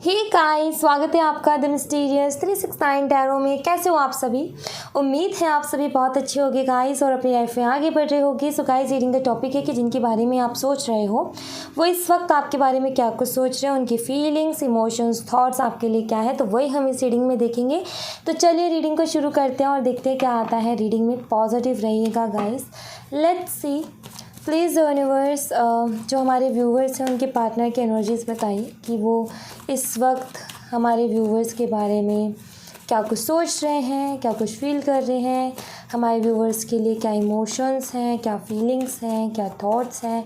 Hey guys, स्वागत है आपका द मिस्टीरियस 369 टैरो में। कैसे हो आप सभी? उम्मीद है आप सभी बहुत अच्छे होगे गाइस और अपनी लाइफ में आगे बढ़ रहे होगे। सो गाइस, रीडिंग का टॉपिक है कि जिनके बारे में आप सोच रहे हो वो इस वक्त आपके बारे में क्या कुछ सोच रहे हैं, उनकी फीलिंग्स, इमोशंस, थॉट्स आपके लिए क्या है, तो वही हम इस रीडिंग में देखेंगे। तो चलिए रीडिंग को शुरू करते हैं और देखते हैं क्या आता है रीडिंग में। पॉजिटिव रहिएगा guys. Let's see. Please universe, जो हमारे व्यूवर्स हैं उनके पार्टनर की एनर्जीज बताइए कि वो इस वक्त हमारे व्यूवर्स के बारे में क्या कुछ सोच रहे हैं, क्या कुछ फील कर रहे हैं, हमारे व्यूवर्स के लिए क्या इमोशंस हैं, क्या फीलिंग्स हैं, क्या थॉट्स हैं।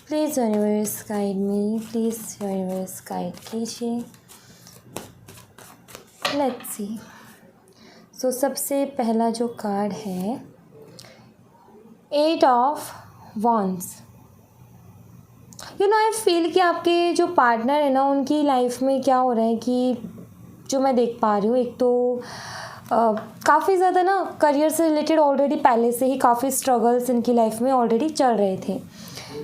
Please universe guide me, please universe guide कीजिए। Let's see. सो सबसे पहला जो कार्ड है 8 ऑफ वॉन्ड्स। आई फील कि आपके जो पार्टनर है ना, उनकी लाइफ में क्या हो रहा है कि जो मैं देख पा रही हूँ, एक तो काफ़ी ज़्यादा ना करियर से रिलेटेड ऑलरेडी पहले से ही काफ़ी स्ट्रगल्स इनकी लाइफ में ऑलरेडी चल रहे थे।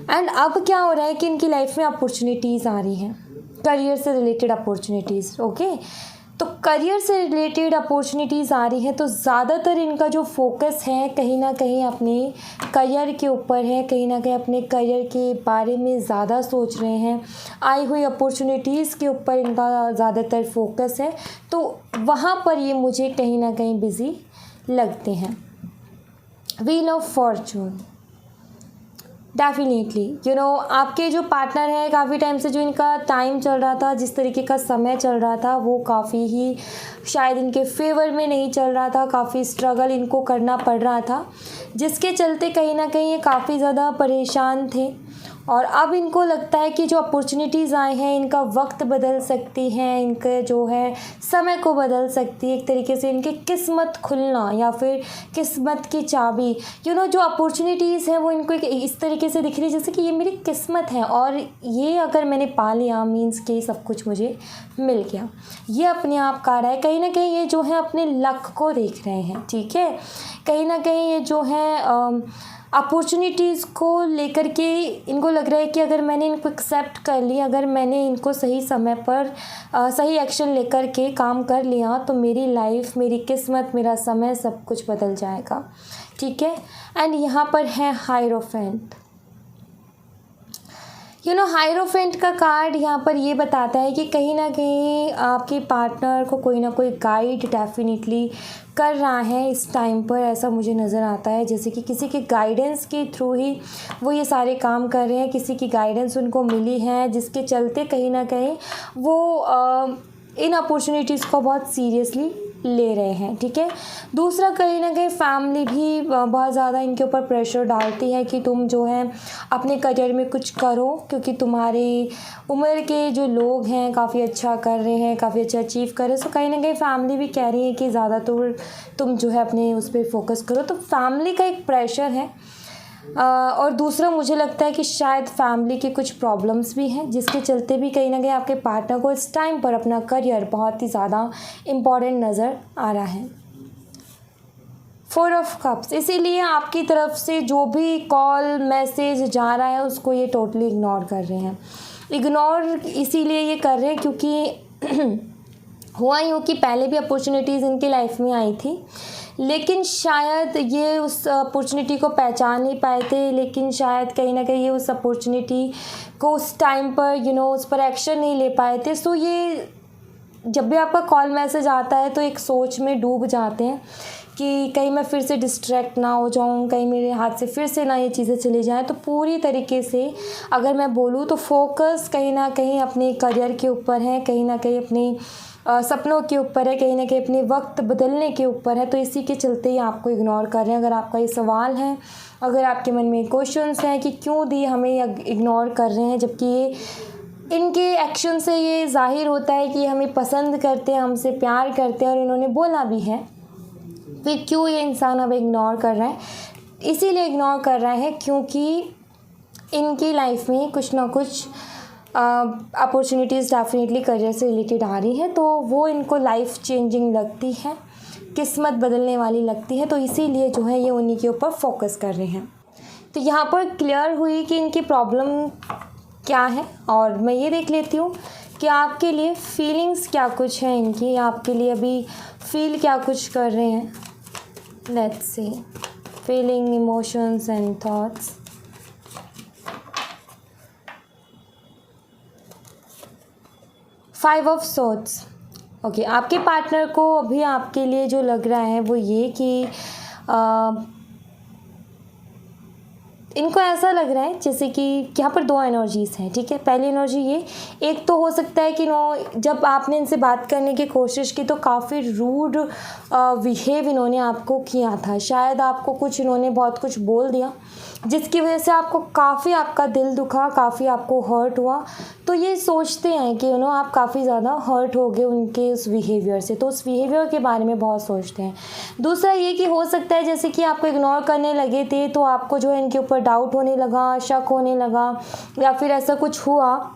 एंड अब क्या हो रहा है कि इनकी लाइफ में अपॉर्चुनिटीज़ आ रही हैं, करियर से रिलेटेड अपॉर्चुनिटीज़। ओके, तो करियर से रिलेटेड अपॉर्चुनिटीज़ आ रही हैं तो ज़्यादातर इनका जो फोकस है कहीं ना कहीं अपने करियर के ऊपर है, कहीं ना कहीं अपने करियर के बारे में ज़्यादा सोच रहे हैं, आई हुई अपॉर्चुनिटीज़ के ऊपर इनका ज़्यादातर फोकस है। तो वहाँ पर ये मुझे कहीं ना कहीं बिज़ी लगते हैं। व्हील ऑफ फॉर्चून, डेफिनेटली आपके जो पार्टनर है, काफ़ी टाइम से जो इनका टाइम चल रहा था, जिस तरीके का समय चल रहा था, वो काफ़ी ही शायद इनके फेवर में नहीं चल रहा था, काफ़ी स्ट्रगल इनको करना पड़ रहा था, जिसके चलते कहीं ना कहीं ये काफ़ी ज़्यादा परेशान थे। और अब इनको लगता है कि जो अपॉर्चुनिटीज़ आए हैं इनका वक्त बदल सकती हैं, इनके जो है समय को बदल सकती है, एक तरीके से इनकी किस्मत खुलना या फिर किस्मत की चाबी। जो अपॉर्चुनिटीज़ हैं वो इनको इस तरीके से दिख रही है जैसे कि ये मेरी किस्मत है और ये अगर मैंने पा लिया मीन्स कि सब कुछ मुझे मिल गया। ये अपने आप का रहा है, कहीं ना कहीं ये जो है अपने लक को देख रहे हैं। ठीक है, कहीं ना कहीं ये जो है अपॉर्चुनिटीज़ को लेकर के इनको लग रहा है कि अगर मैंने इनको एक्सेप्ट कर लिया, अगर मैंने इनको सही समय पर सही एक्शन लेकर के काम कर लिया तो मेरी लाइफ, मेरी किस्मत, मेरा समय सब कुछ बदल जाएगा। ठीक है, एंड यहाँ पर है हायरोफेंट। हायरोफेंट का कार्ड यहाँ पर ये बताता है कि कहीं ना कहीं आपके पार्टनर को कोई ना कोई गाइड डेफिनेटली कर रहा है इस टाइम पर, ऐसा मुझे नज़र आता है। जैसे कि किसी के गाइडेंस के थ्रू ही वो ये सारे काम कर रहे हैं, किसी की गाइडेंस उनको मिली है जिसके चलते कहीं ना कहीं वो इन अपॉर्चुनिटीज़ को बहुत सीरियसली ले रहे हैं। ठीक है, दूसरा कहीं ना कहीं फैमिली भी बहुत ज़्यादा इनके ऊपर प्रेशर डालती है कि तुम जो है अपने करियर में कुछ करो, क्योंकि तुम्हारी उम्र के जो लोग हैं काफ़ी अच्छा कर रहे हैं, काफ़ी अच्छा अचीव कर रहे हैं। सो कहीं ना कहीं फैमिली भी कह रही है कि ज़्यादातर तुम जो है अपने उस पर फोकस करो, तो फैमिली का एक प्रेशर है। और दूसरा मुझे लगता है कि शायद फैमिली के कुछ प्रॉब्लम्स भी हैं जिसके चलते भी कहीं ना कहीं आपके पार्टनर को इस टाइम पर अपना करियर बहुत ही ज़्यादा इम्पॉर्टेंट नज़र आ रहा है। 4 ऑफ कप्स, इसीलिए आपकी तरफ से जो भी कॉल मैसेज जा रहा है उसको ये टोटली इग्नोर कर रहे हैं। इग्नोर इसीलिए ये कर रहे हैं क्योंकि हुआ यूँ कि पहले भी अपॉर्चुनिटीज़ इनकी लाइफ में आई थी, लेकिन शायद ये उस अपॉर्चुनिटी को पहचान नहीं पाए थे, लेकिन शायद कहीं ना कहीं ये उस अपॉर्चुनिटी को उस टाइम पर उस पर एक्शन नहीं ले पाए थे। सो ये जब भी आपका कॉल मैसेज आता है तो एक सोच में डूब जाते हैं कि कहीं मैं फिर से डिस्ट्रैक्ट ना हो जाऊं, कहीं मेरे हाथ से फिर से ना ये चीज़ें चली जाएं। तो पूरी तरीके से अगर मैं बोलूँ तो फोकस कहीं ना कहीं अपने करियर के ऊपर है, कहीं ना कहीं अपने सपनों के ऊपर है, कहीं ना कहीं अपने वक्त बदलने के ऊपर है। तो इसी के चलते ही आपको इग्नोर कर रहे हैं। अगर आपका ये सवाल है, अगर आपके मन में क्वेश्चंस हैं कि क्यों दी हमें इग्नोर कर रहे हैं, जबकि ये इनके एक्शन से ये जाहिर होता है कि हमें पसंद करते हैं, हमसे प्यार करते हैं और इन्होंने बोला भी है, फिर क्यों ये इंसान अब इग्नोर कर रहा है? इसीलिए इग्नोर कर रहा है क्योंकि इनकी लाइफ में कुछ ना कुछ अपॉर्चुनिटीज़ डेफिनेटली करियर से रिलेटेड आ रही हैं, तो वो इनको लाइफ चेंजिंग लगती है, किस्मत बदलने वाली लगती है। तो इसीलिए जो है ये उन्हीं के ऊपर फोकस कर रहे हैं। तो यहाँ पर क्लियर हुई कि इनकी प्रॉब्लम क्या है, और मैं ये देख लेती हूँ कि आपके लिए फीलिंग्स क्या कुछ है इनकी, आपके लिए अभी फील क्या कुछ कर रहे हैं। Let's C feeling, emotions and thoughts. Five of swords. Okay, आपके पार्टनर को अभी आपके लिए जो लग रहा है वो ये कि इनको ऐसा लग रहा है जैसे कि यहाँ पर दो एनर्जीज़ हैं, ठीक है। पहली एनर्जी ये, एक तो हो सकता है कि जब आपने इनसे बात करने की कोशिश की तो काफ़ी रूड बिहेव इन्होंने आपको किया था। शायद आपको कुछ इन्होंने बहुत कुछ बोल दिया जिसकी वजह से आपको काफ़ी आपका दिल दुखा, काफ़ी आपको हर्ट हुआ। तो ये सोचते हैं कि आप काफ़ी ज़्यादा हर्ट हो गए उनके उस बिहेवियर से, तो उस बिहेवियर के बारे में बहुत सोचते हैं। दूसरा ये कि हो सकता है जैसे कि आपको इग्नोर करने लगे थे तो आपको जो है इनके ऊपर डाउट होने लगा, शक होने लगा, या फिर ऐसा कुछ हुआ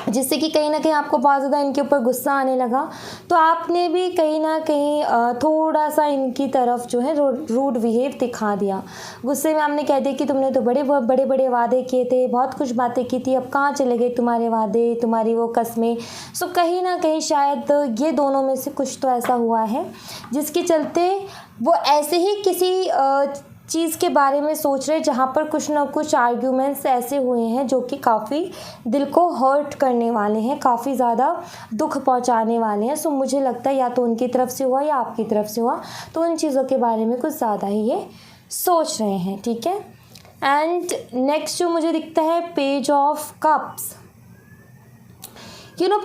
जिससे कि कहीं ना कहीं आपको बहुत ज़्यादा इनके ऊपर गुस्सा आने लगा। तो आपने भी कहीं ना कहीं थोड़ा सा इनकी तरफ जो है रूड बिहेव दिखा दिया। गुस्से में आपने कह दिया कि तुमने तो बड़े बड़े वादे किए थे, बहुत कुछ बातें की थी, अब कहाँ चले गए तुम्हारे वादे, तुम्हारी वो कस्में। सो कहीं ना कहीं शायद ये दोनों में से कुछ तो ऐसा हुआ है जिसके चलते वो ऐसे ही किसी चीज़ के बारे में सोच रहे जहाँ पर कुछ ना कुछ आर्ग्यूमेंट्स ऐसे हुए हैं जो कि काफ़ी दिल को हर्ट करने वाले हैं, काफ़ी ज़्यादा दुख पहुँचाने वाले हैं। सो मुझे लगता है या तो उनकी तरफ से हुआ या आपकी तरफ से हुआ, तो उन चीज़ों के बारे में कुछ ज़्यादा ही ये सोच रहे हैं, ठीक है। एंड नेक्स्ट जो मुझे दिखता है page of cups.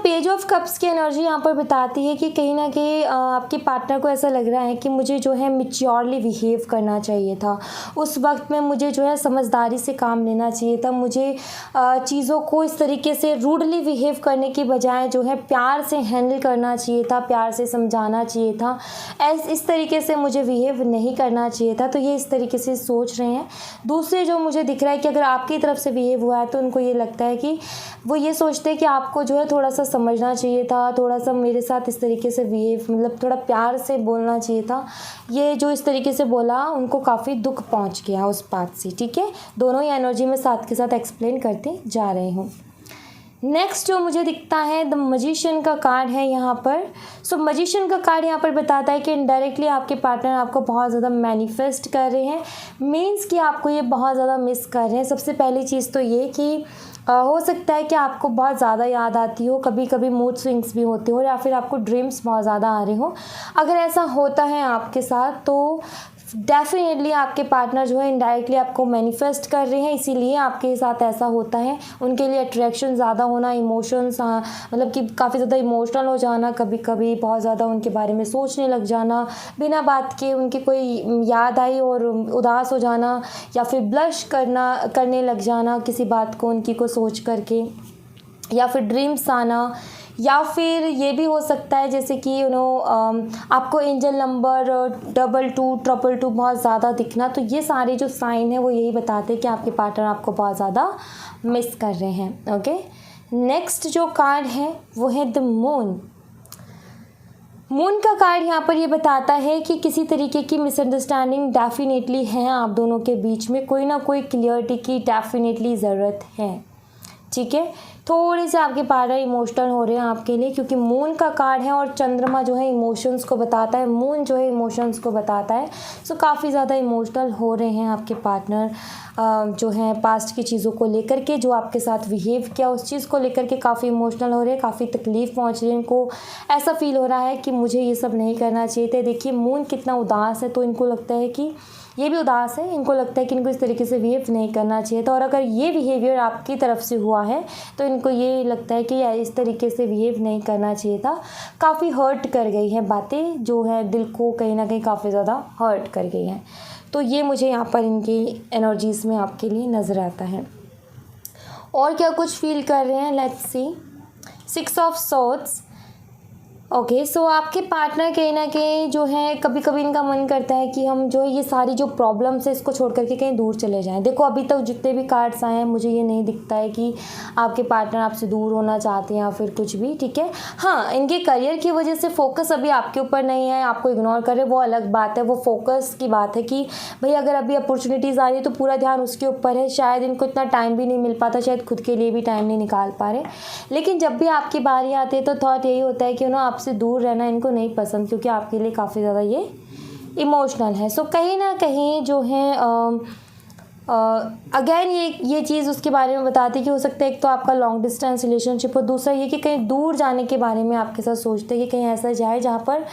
Page of cups की एनर्जी यहाँ पर बताती है कि कहीं ना कहीं आपके पार्टनर को ऐसा लग रहा है कि मुझे जो है मैच्योरली बिहेव करना चाहिए था, उस वक्त में मुझे जो है समझदारी से काम लेना चाहिए था, मुझे चीज़ों को इस तरीके से रूडली बिहेव करने की बजाय जो है प्यार से हैंडल करना चाहिए था, प्यार से समझाना चाहिए था, इस तरीके से मुझे बिहेव नहीं करना चाहिए था। तो ये इस तरीके से सोच रहे हैं। दूसरे जो मुझे दिख रहा है कि अगर आपकी तरफ से बिहेव हुआ है तो उनको ये लगता है कि वो ये सोचते हैं कि आपको जो है थोड़ा सा समझना चाहिए था, थोड़ा सा मेरे साथ इस तरीके से बिहेव, मतलब थोड़ा प्यार से बोलना चाहिए था। ये जो इस तरीके से बोला उनको काफ़ी दुख पहुंच गया उस बात से, ठीक है। दोनों ही एनर्जी में साथ के साथ एक्सप्लेन करते जा रहे हूँ। नेक्स्ट जो मुझे दिखता है द मजिशियन का कार्ड है यहाँ पर। सो मजिशियन का कार्ड यहाँ पर बताता है कि इनडायरेक्टली आपके पार्टनर आपको बहुत ज़्यादा मैनिफेस्ट कर रहे हैं, मीन्स कि आपको ये बहुत ज़्यादा मिस कर रहे हैं। सबसे पहली चीज़ तो ये कि हो सकता है कि आपको बहुत ज़्यादा याद आती हो, कभी कभी मूड स्विंग्स भी होते हो, या फिर आपको ड्रीम्स बहुत ज़्यादा आ रहे हो। अगर ऐसा होता है आपके साथ तो डेफिनेटली आपके पार्टनर जो है इनडायरेक्टली आपको मैनिफेस्ट कर रहे हैं, इसीलिए आपके साथ ऐसा होता है। उनके लिए अट्रैक्शन ज़्यादा होना, इमोशंस मतलब कि काफ़ी ज़्यादा इमोशनल हो जाना, कभी कभी बहुत ज़्यादा उनके बारे में सोचने लग जाना, बिना बात के उनकी कोई याद आई और उदास हो जाना, या फिर ब्लश करने लग जाना किसी बात को उनकी को सोच करके, या फिर ड्रीम्स आना, या फिर ये भी हो सकता है जैसे कि आपको एंजल नंबर 22 222 बहुत ज़्यादा दिखना। तो ये सारे जो साइन है वो यही बताते हैं कि आपके पार्टनर आपको बहुत ज़्यादा मिस कर रहे हैं। ओके, नेक्स्ट जो कार्ड है वो है द मून। मून का कार्ड यहाँ पर ये बताता है कि किसी तरीके की मिसअंडरस्टैंडिंग डेफिनेटली है आप दोनों के बीच में, कोई ना कोई क्लियरिटी की डेफिनेटली ज़रूरत है, ठीक है। थोड़े से आपके पार्टनर इमोशनल हो रहे हैं आपके लिए, क्योंकि मून का कार्ड है और चंद्रमा जो है इमोशंस को बताता है, मून जो है इमोशंस को बताता है। सो काफ़ी ज़्यादा इमोशनल हो रहे हैं आपके पार्टनर जो हैं पास्ट की चीज़ों को लेकर के, जो आपके साथ बिहेव किया उस चीज़ को लेकर के काफ़ी इमोशनल हो रहे हैं, काफ़ी तकलीफ़ पहुंच रही है इनको। ऐसा फील हो रहा है कि मुझे ये सब नहीं करना चाहिए था। देखिए मून कितना उदास है, तो इनको लगता है कि ये भी उदास है, इनको लगता है कि इनको इस तरीके से बिहेव नहीं करना चाहिए था। और अगर ये बिहेवियर आपकी तरफ से हुआ है तो इनको ये लगता है कि इस तरीके से बिहेव नहीं करना चाहिए था। काफ़ी हर्ट कर गई हैं बातें, जो है दिल को कहीं ना कहीं काफ़ी ज़्यादा हर्ट कर गई हैं। तो ये मुझे यहाँ पर इनकी एनर्जीज़ में आपके लिए नज़र आता है। और क्या कुछ फील कर रहे हैं, let's see. 6 of swords. Okay, so आपके पार्टनर कहीं न कहीं जो है कभी कभी इनका मन करता है कि हम जो है ये सारी जो प्रॉब्लम्स है इसको छोड़ करके कहीं दूर चले जाएं। देखो अभी तक जितने भी कार्ड्स आए हैं मुझे ये नहीं दिखता है कि आपके पार्टनर आपसे दूर होना चाहते हैं या फिर कुछ भी, ठीक है। हाँ, इनके करियर की वजह से फोकस अभी आपके ऊपर नहीं है, आपको इग्नोर कर रहे, वो अलग बात है। वो फोकस की बात है कि भाई अगर अभी अपॉर्चुनिटीज़ आ रही है तो पूरा ध्यान उसके ऊपर है। शायद इनको इतना टाइम भी नहीं मिल पाता, शायद खुद के लिए भी टाइम नहीं निकाल पा रहे। लेकिन जब भी आपकी बारी आती है तो थॉट यही होता है कि आपसे दूर रहना इनको नहीं पसंद, क्योंकि आपके लिए काफ़ी ज़्यादा ये इमोशनल है। सो कहीं ना कहीं जो है अगेन ये चीज़ उसके बारे में बताती है कि हो सकता है एक तो आपका लॉन्ग डिस्टेंस रिलेशनशिप हो, दूसरा ये कि कहीं दूर जाने के बारे में आपके साथ सोचते हैं कि कहीं ऐसा जाए जहाँ पर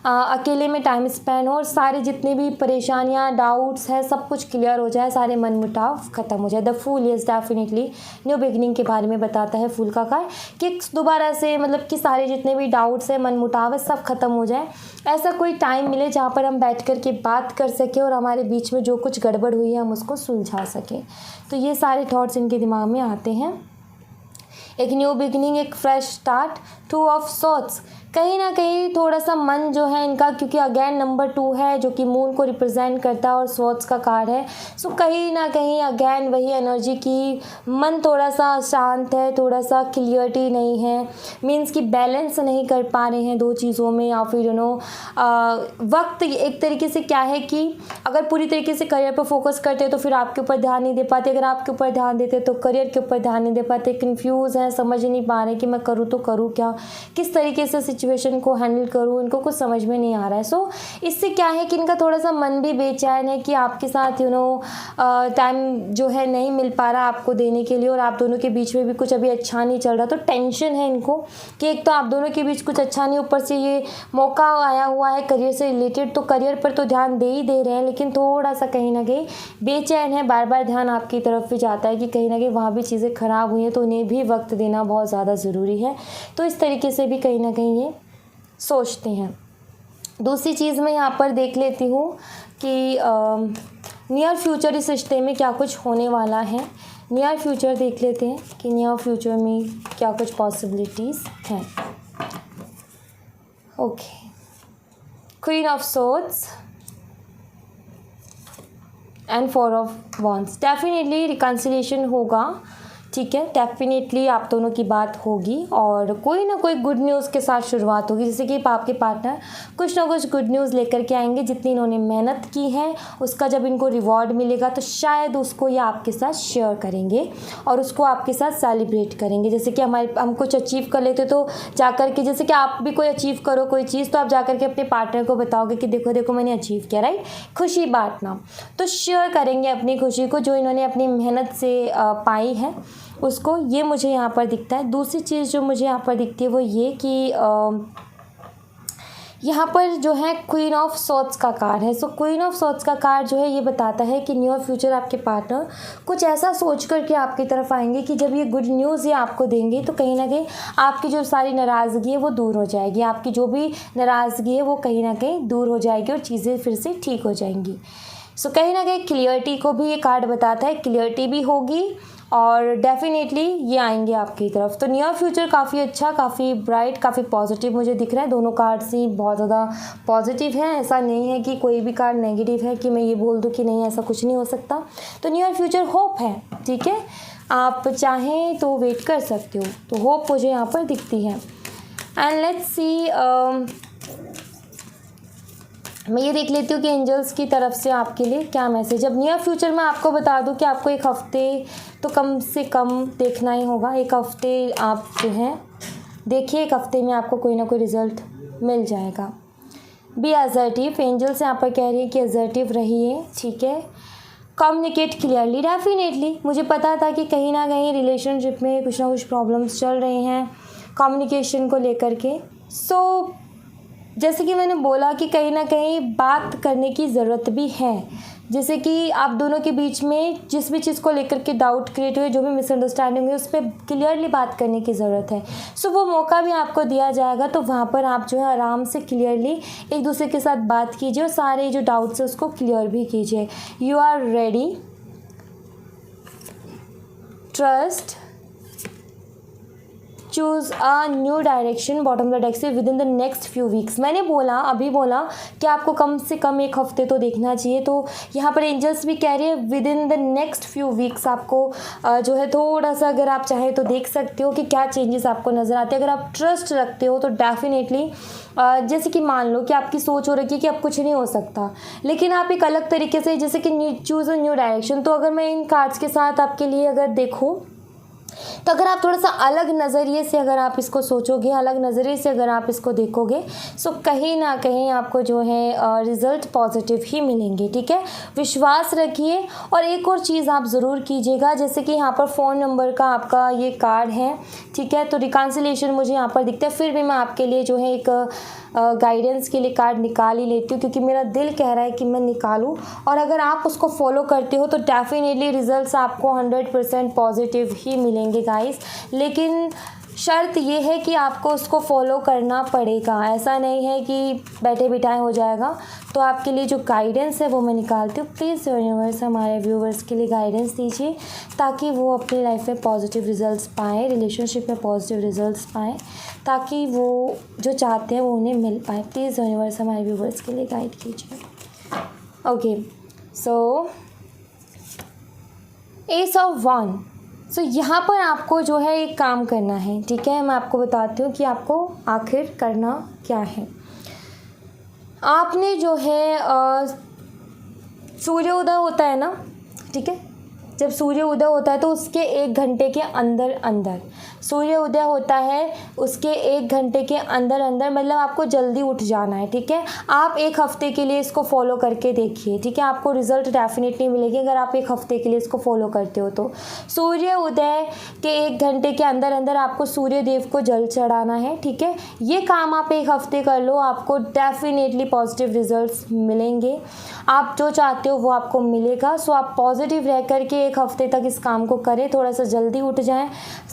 अकेले में टाइम स्पेंड हो और सारे जितने भी परेशानियाँ डाउट्स है सब कुछ क्लियर हो जाए, सारे मनमुटाव ख़त्म हो जाए। The fool is definitely new beginning के बारे में बताता है फूल का कार्ड कि दोबारा से मतलब कि सारे जितने भी डाउट्स है मनमुटाव है सब ख़त्म हो जाए। ऐसा कोई टाइम मिले जहाँ पर हम बैठ कर के बात कर सकें और हमारे बीच में जो कुछ गड़बड़ हुई है हम उसको सुलझा सकें। तो ये सारे थॉट्स इनके दिमाग में आते हैं। एक न्यू बिगनिंग, एक फ्रेश स्टार्ट, 2 ऑफ सॉर्ट्स। कहीं ना कहीं थोड़ा सा मन जो है इनका, क्योंकि अगेन नंबर 2 है जो कि मून को रिप्रेजेंट करता है और स्वॉर्ड्स का कार्ड है। सो कहीं ना कहीं अगेन वही एनर्जी की मन थोड़ा सा शांत है, थोड़ा सा क्लियरिटी नहीं है, मीन्स कि बैलेंस नहीं कर पा रहे हैं दो चीज़ों में, या फिर वक्त एक तरीके से क्या है कि अगर पूरी तरीके से करियर पर फोकस करते हैं तो फिर आपके ऊपर ध्यान नहीं दे पाते, अगर आपके ऊपर ध्यान देते तो करियर के ऊपर ध्यान नहीं दे पाते। कन्फ्यूज़ हैं, समझ नहीं पा रहे कि मैं करूँ तो करूँ क्या, किस तरीके से सिचुएशन को हैंडल करूँ, इनको कुछ समझ में नहीं आ रहा है। सो इससे क्या है कि इनका थोड़ा सा मन भी बेचैन है कि आपके साथ टाइम जो है नहीं मिल पा रहा आपको देने के लिए, और आप दोनों के बीच में भी कुछ अभी अच्छा नहीं चल रहा। तो टेंशन है इनको कि एक तो आप दोनों के बीच कुछ अच्छा नहीं, ऊपर से ये मौका आया हुआ है करियर से रिलेटेड, तो करियर पर तो ध्यान दे ही दे रहे हैं, लेकिन थोड़ा सा कहीं ना कहीं बेचैन है। बार बार ध्यान आपकी तरफ भी जाता है कि कहीं ना कहीं वहाँ भी चीज़ें ख़राब हुई हैं, तो उन्हें भी वक्त देना बहुत ज़्यादा ज़रूरी है। तो इस तरीके से भी कहीं ना कहीं ये सोचते हैं। दूसरी चीज़ मैं यहाँ पर देख लेती हूँ कि नियर फ्यूचर इस रिश्ते में क्या कुछ होने वाला है। नियर फ्यूचर देख लेते हैं कि नियर फ्यूचर में क्या कुछ पॉसिबिलिटीज़ हैं। Okay, queen of swords and 4 of wands. Definitely reconciliation होगा, ठीक है, डेफिनेटली आप दोनों की बात होगी और कोई ना कोई गुड न्यूज़ के साथ शुरुआत होगी, जैसे कि आपके पार्टनर कुछ ना कुछ गुड न्यूज़ लेकर के आएंगे। जितनी इन्होंने मेहनत की है उसका जब इनको रिवॉर्ड मिलेगा तो शायद उसको ये आपके साथ शेयर करेंगे और उसको आपके साथ सेलिब्रेट करेंगे। जैसे कि हम कुछ अचीव कर लेते तो जाकर के, जैसे कि आप भी कोई अचीव करो कोई चीज़, तो आप जाकर के अपने पार्टनर को बताओगे कि देखो देखो मैंने अचीव किया, राइट, खुशी बांटना। तो शेयर करेंगे अपनी खुशी को जो इन्होंने अपनी मेहनत से पाई है उसको, ये मुझे यहाँ पर दिखता है। दूसरी चीज़ जो मुझे यहाँ पर दिखती है वो ये कि यहाँ पर जो है क्वीन ऑफ सॉर्ड्स का कार्ड है। सो क्वीन ऑफ सॉर्ड्स का कार्ड जो है ये बताता है कि नियर फ्यूचर आपके पार्टनर कुछ ऐसा सोच करके आपकी तरफ आएंगे कि जब ये गुड न्यूज़ ये आपको देंगे तो कहीं ना कहीं आपकी जो सारी नाराज़गी है वो दूर हो जाएगी, आपकी जो भी नाराज़गी है वो कहीं ना कहीं दूर हो जाएगी और चीज़ें फिर से ठीक हो जाएंगी। सो कहीं ना कहीं क्लियरिटी को भी ये कार्ड बताता है, क्लियरिटी भी होगी और डेफिनेटली ये आएंगे आपकी तरफ। तो नियर फ्यूचर काफ़ी अच्छा, काफ़ी ब्राइट, काफ़ी पॉजिटिव मुझे दिख रहा है। दोनों कार्ड्स ही बहुत ज़्यादा पॉजिटिव हैं, ऐसा नहीं है कि कोई भी कार्ड नेगेटिव है कि मैं ये बोल दूँ कि नहीं ऐसा कुछ नहीं हो सकता। तो नियर फ्यूचर होप है, ठीक है, आप चाहें तो वेट कर सकते हो। तो होप मुझे यहाँ पर दिखती है। एंड लेट्स सी, मैं ये देख लेती हूँ कि एंजल्स की तरफ से आपके लिए क्या मैसेज। अब नियर फ्यूचर में आपको बता दूँ कि आपको एक हफ्ते तो कम से कम देखना ही होगा। एक हफ्ते आप जो हैं देखिए, एक हफ्ते में आपको कोई ना कोई रिज़ल्ट मिल जाएगा। बी असर्टिव, एंजल्स यहाँ पर कह रही है कि असर्टिव रहिए, ठीक है, कम्युनिकेट क्लियरली। डेफिनेटली मुझे पता था कि कहीं ना कहीं रिलेशनशिप में कुछ ना कुछ प्रॉब्लम्स चल रहे हैं कम्युनिकेशन को लेकर के। सो जैसे कि मैंने बोला कि कहीं ना कहीं बात करने की ज़रूरत भी है। जैसे कि आप दोनों के बीच में जिस भी चीज़ को लेकर के डाउट क्रिएट हुए, जो भी मिसअंडरस्टैंडिंग हुई, उस पर क्लियरली बात करने की ज़रूरत है। सो वो मौका भी आपको दिया जाएगा, तो वहाँ पर आप जो है आराम से क्लियरली एक दूसरे के साथ बात कीजिए और सारे जो डाउट्स है उसको क्लियर भी कीजिए। You are ready, trust choose a new direction bottom the deck से within the next few weeks. मैंने अभी बोला कि आपको कम से कम 1 हफ्ते तो देखना चाहिए, तो यहाँ पर एंजल्स भी कह रहे हैं with in the next few weeks आपको जो है थोड़ा सा, अगर आप चाहें तो देख सकते हो कि क्या चेंजेस आपको नज़र आते हैं। अगर आप ट्रस्ट रखते हो तो डेफिनेटली जैसे कि मान लो कि आपकी सोच हो रखी है कि अब कुछ नहीं हो सकता, लेकिन आप एक अलग तरीके से, जैसे कि चूज़ अ न्यू डायरेक्शन, तो अगर मैं इन कार्ड्स के साथ आपके लिए अगर देखूं तो अगर आप थोड़ा सा अलग नज़रिए से अगर आप इसको सोचोगे, अलग नज़रिए से अगर आप इसको देखोगे, सो कहीं ना कहीं आपको जो है रिज़ल्ट पॉजिटिव ही मिलेंगे। ठीक है, विश्वास रखिए। और एक और चीज़ आप ज़रूर कीजिएगा, जैसे कि यहाँ पर फ़ोन नंबर का आपका ये कार्ड है, ठीक है, तो रिकन्सिलिएशन मुझे यहाँ पर दिखता है, फिर भी मैं आपके लिए जो है एक गाइडेंस के लिए कार्ड निकाल ही लेती हूँ, क्योंकि मेरा दिल कह रहा है कि मैं निकालूँ। और अगर आप उसको फॉलो करते हो तो डेफिनेटली रिजल्ट्स आपको 100% पॉजिटिव ही मिलेंगे गाइस। लेकिन शर्त ये है कि आपको उसको फॉलो करना पड़ेगा, ऐसा नहीं है कि बैठे बिठाए हो जाएगा। तो आपके लिए जो गाइडेंस है वो मैं निकालती हूँ। प्लीज़ यूनिवर्स हमारे व्यूवर्स के लिए गाइडेंस दीजिए, ताकि वो अपनी लाइफ में पॉजिटिव रिजल्ट्स पाएँ, रिलेशनशिप में पॉजिटिव रिजल्ट्स पाएँ, ताकि वो जो चाहते हैं वो उन्हें मिल पाए। प्लीज़ यूनिवर्स हमारे व्यूवर्स के लिए गाइड कीजिए। ओके, सो एस ऑफ वन। सो यहाँ पर आपको जो है एक काम करना है, ठीक है, मैं आपको बताती हूँ कि आपको आखिर करना क्या है। आपने जो है सूर्योदय होता है ना, ठीक है, जब सूर्य उदय होता है तो उसके 1 घंटे के अंदर अंदर, सूर्य उदय होता है उसके 1 घंटे के अंदर अंदर, मतलब आपको जल्दी उठ जाना है। ठीक है, आप 1 हफ्ते के लिए इसको फॉलो करके देखिए, ठीक है, आपको रिजल्ट डेफिनेटली मिलेगी अगर आप 1 हफ्ते के लिए इसको फॉलो करते हो तो। सूर्य उदय के 1 घंटे के अंदर अंदर आपको सूर्य देव को जल चढ़ाना है। ठीक है, ये काम आप 1 हफ्ते कर लो, आपको डेफिनेटली पॉजिटिव रिजल्ट्स मिलेंगे। आप जो चाहते हो वो आपको मिलेगा। सो आप पॉजिटिव रह करके 1 हफ्ते तक इस काम को करें। थोड़ा सा जल्दी उठ जाएं,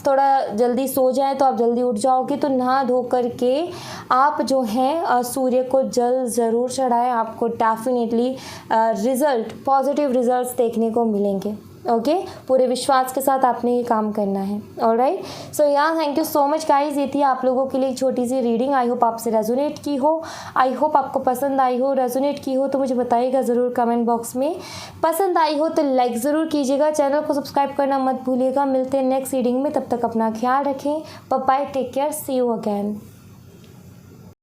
थोड़ा जल्दी सो जाएं तो आप जल्दी उठ जाओगे। तो नहा धो करके आप जो है सूर्य को जल ज़रूर चढ़ाएं, आपको डेफिनेटली रिज़ल्ट, पॉजिटिव रिजल्ट्स देखने को मिलेंगे। ओके, पूरे विश्वास के साथ आपने ये काम करना है। Alright, so thank you so much guys. ये थी आप लोगों के लिए एक छोटी सी रीडिंग। आई होप आपसे रेजोनेट की हो, आई होप आपको पसंद आई हो। रेजोनेट की हो तो मुझे बताइएगा ज़रूर कमेंट बॉक्स में। पसंद आई हो तो लाइक ज़रूर कीजिएगा, चैनल को सब्सक्राइब करना मत भूलिएगा। मिलते हैं नेक्स्ट रीडिंग में, तब तक अपना ख्याल रखें। Bye bye, take care, see you again.